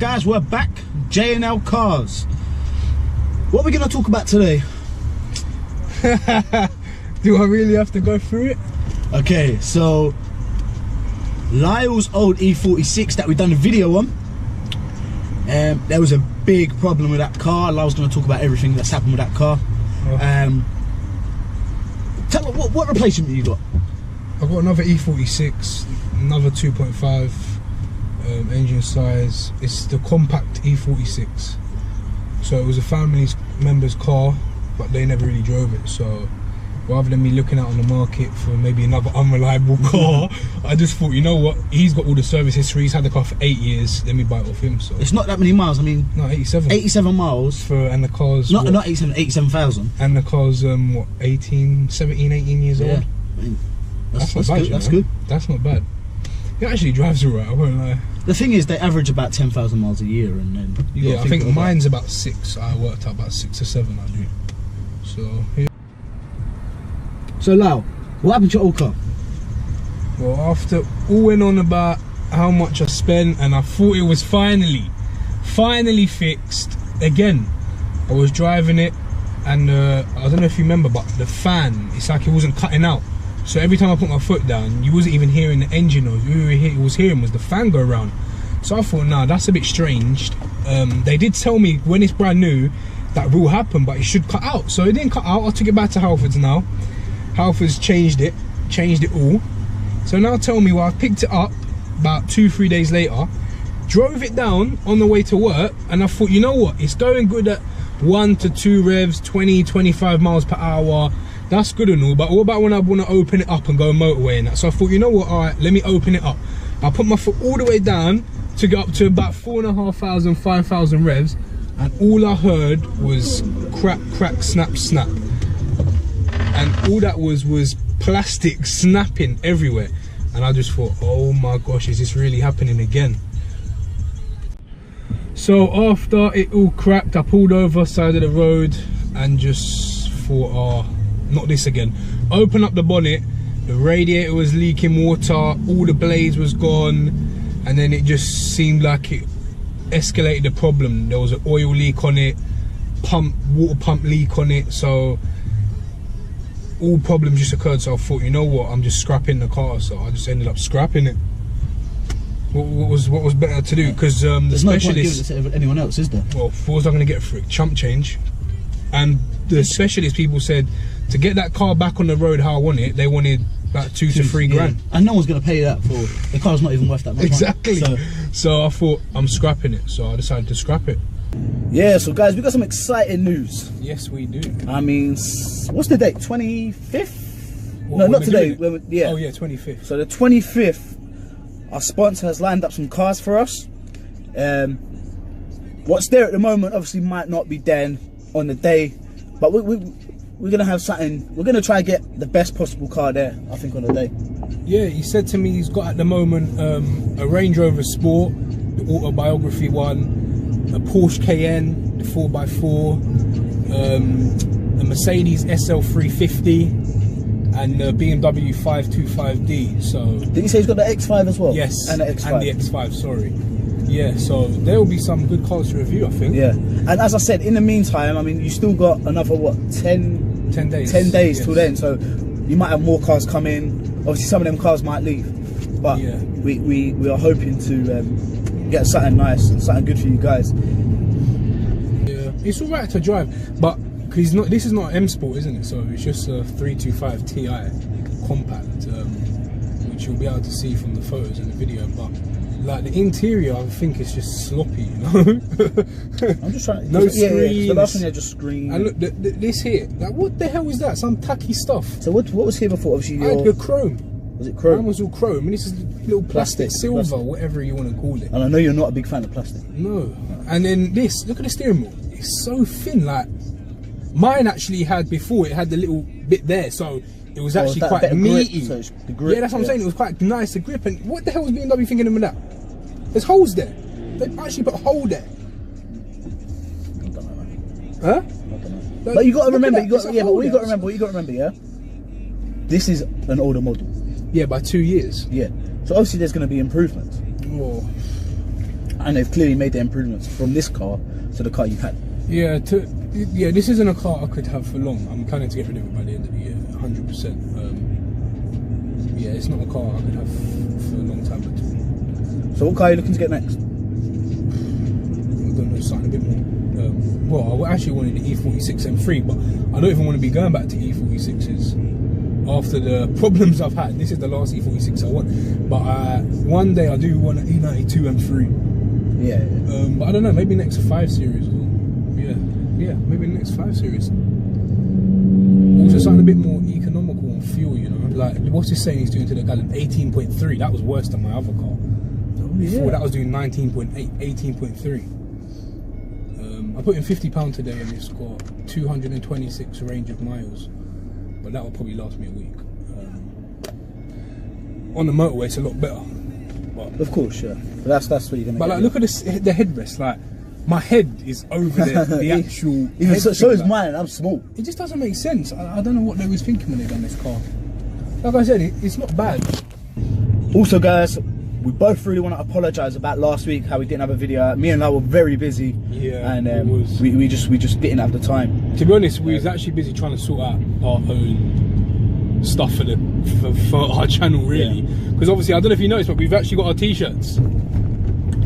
guys, we're back. J&L Cars. What are we going to talk about today? Do I really have to go through it? Okay, so Lyle's old E46 that we done a video on. There was a big problem with that car. Lyle's going to talk about everything that's happened with that car. Oh. Tell me, what replacement you got? I've got another E46, another 2.5 engine size. It's the compact E46. So it was a family member's car, but they never really drove it. So rather than me looking out on the market for maybe another unreliable car, I just thought, you know what, he's got all the service history, he's had the car for 8 years, let me buy it off him. So it's not that many miles, I mean, no, 87. 87 miles. And the car's not 87, 87,000. And the car's what, 18 years old. I mean, that's not bad, good. That's good. That's not bad. It actually drives alright, I won't lie. The thing is, they average about 10,000 miles a year, and then you I think mine's about 6. I worked out about 6 or 7. I do. So yeah. So Lyle, what happened to your old car? Well, after all went on about how much I spent, and I thought it was finally fixed again. I was driving it, and I don't know if you remember, but the fan, it's like it wasn't cutting out. So every time I put my foot down, you wasn't even hearing the engine noise. All you was hearing was the fan go around. So I thought, nah, that's a bit strange. They did tell me when it's brand new that will happen, but it should cut out. So it didn't cut out. I took it back to Halfords now. Halfords changed it all. So now tell me, well, I picked it up about 2-3 days later, drove it down on the way to work, and I thought, you know what, it's going good at 1 to 2 revs, 20-25 miles per hour. That's good and all, but what about when I want to open it up and go motorway and that? So I thought, you know what, alright, let me open it up. I put my foot all the way down to get up to about 4,500, 5,000 revs, and all I heard was crack, crack, snap, snap. And all that was plastic snapping everywhere. And I just thought, oh my gosh, is this really happening again? So after it all cracked, I pulled over side of the road and just thought, oh, not this again. Open up the bonnet, the radiator was leaking water, all the blades was gone, and then it just seemed like it escalated the problem. There was an oil leak on it, water pump leak on it, so all problems just occurred. So I thought, you know what, I'm just scrapping the car. So I just ended up scrapping it. What was better to do? Because the There's specialist, no point giving it to anyone else, is there? well, what was I going to get for it? Chump change. And the specialist people said to get that car back on the road how I want it, they wanted about 2 to 3 grand. And no one's going to pay that for the car's not even worth that much. Exactly. Money, so I thought, I'm scrapping it. So I decided to scrap it. Yeah, so guys, we got some exciting news. Yes, we do. I mean, what's the date? 25th? What, no, not today. Yeah. Oh yeah, 25th. So the 25th, our sponsor has lined up some cars for us. What's there at the moment obviously might not be there on the day, but we're gonna have something. We're gonna try and get the best possible car there, I think, on the day. Yeah, he said to me he's got at the moment a Range Rover Sport, the autobiography one, a Porsche Cayenne, the 4x4, a Mercedes SL350, and a BMW 525D. So did you say he's got the X5 as well? Yes, and the X5. And the X5, sorry. Yeah, so there will be some good cars to review, I think. Yeah, and as I said, in the meantime, I mean, you still got another, what, 10 days? 10 days yes. Till then, so you might have more cars come in. Obviously, some of them cars might leave, but yeah, we are hoping to get something nice and something good for you guys. Yeah, it's all right to drive, but because this is not an M Sport, isn't it? So it's just a 325 Ti compact, which you'll be able to see from the photos and the video, but like the interior, I think it's just sloppy, you know. I'm just trying. No screens. Yeah, the last one there just screen. And look, this here, like, what the hell is that? Some tacky stuff. So what was here before? Obviously, I had the chrome. Was it chrome? Mine was all chrome, and this is little plastic, silver, whatever you want to call it. And I know you're not a big fan of plastic. No. And then this, look at the steering wheel. It's so thin. Like mine actually had before. It had the little bit there, so it was actually quite meaty. So it's the grip, yeah, that's what I'm saying. It was quite nice to grip. And what the hell was BMW thinking of that? There's holes there. They actually put a hole there. I don't know. Huh? I don't know. But you got to remember. But what you got to remember. Yeah. This is an older model. Yeah, by 2 years. Yeah. So obviously there's going to be improvements. Oh. and they've clearly made the improvements from this car to the car you had. Yeah, this isn't a car I could have for long. I'm planning to get rid of it by the end of the year, 100%. Yeah, it's not a car I could have for a long time at all. So what car are you looking to get next? I don't know, something a bit more. Well, I actually wanted the E46 M3, but I don't even want to be going back to E46s after the problems I've had. This is the last E46 I want. But one day I do want an E92 M3. Yeah. But I don't know, maybe next 5 Series. Yeah, maybe the next 5 Series. Also something a bit more economical on fuel, you know. Like, what's he saying he's doing to the gallon? 18.3. That was worse than my other car. Before that was doing 19.8, 18.3. I put in £50 today and it's got 226 range of miles. But that will probably last me a week. On the motorway it's a lot better. But, of course, yeah. But that's what you're gonna. But get, like, look at this, the headrest. Like, my head is over the actual. Even so is like, mine, and I'm small. It just doesn't make sense. I don't know what they was thinking when they done this car. Like I said, it's not bad. Also, guys, we both really want to apologise about last week, how we didn't have a video. Me and I were very busy. Yeah, and we just didn't have the time. To be honest, we was actually busy trying to sort out our own stuff for our channel, really. Because obviously, I don't know if you noticed, but we've actually got our t-shirts.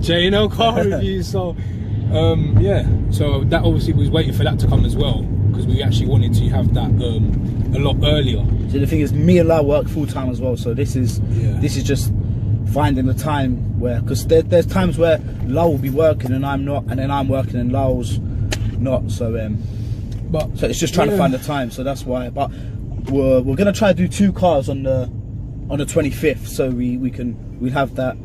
J&L car reviews. So yeah, so that obviously was waiting for that to come as well, because we actually wanted to have that a lot earlier. So the thing is, me and Lau work full time as well. So this is just finding the time where, because there's times where Lau will be working and I'm not, and then I'm working and Lau's not. So so it's just trying to find the time. So that's why. But we're gonna try to do 2 cars on the 25th, so we'll have that.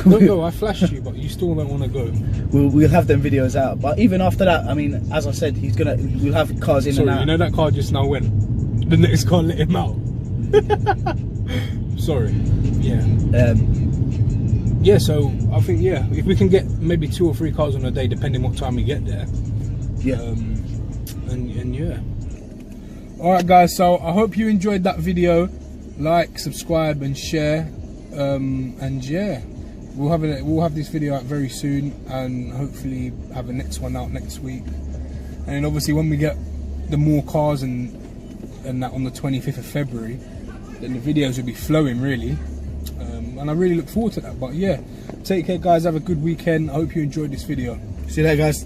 No, I flashed you, but you still don't want to go. We'll have them videos out, but even after that, I mean, as I said, we'll have cars in and out. You know that car just now went. The next car let him out. Sorry. Yeah. Yeah. So I think if we can get maybe 2 or 3 cars on a day, depending what time we get there. Yeah. And yeah. All right, guys. So I hope you enjoyed that video. Like, subscribe, and share. And yeah. We'll have this video out very soon, and hopefully have a next one out next week. And then obviously when we get the more cars and that on the 25th of February, then the videos will be flowing, really. And I really look forward to that. But yeah, take care, guys. Have a good weekend. I hope you enjoyed this video. See you later, guys.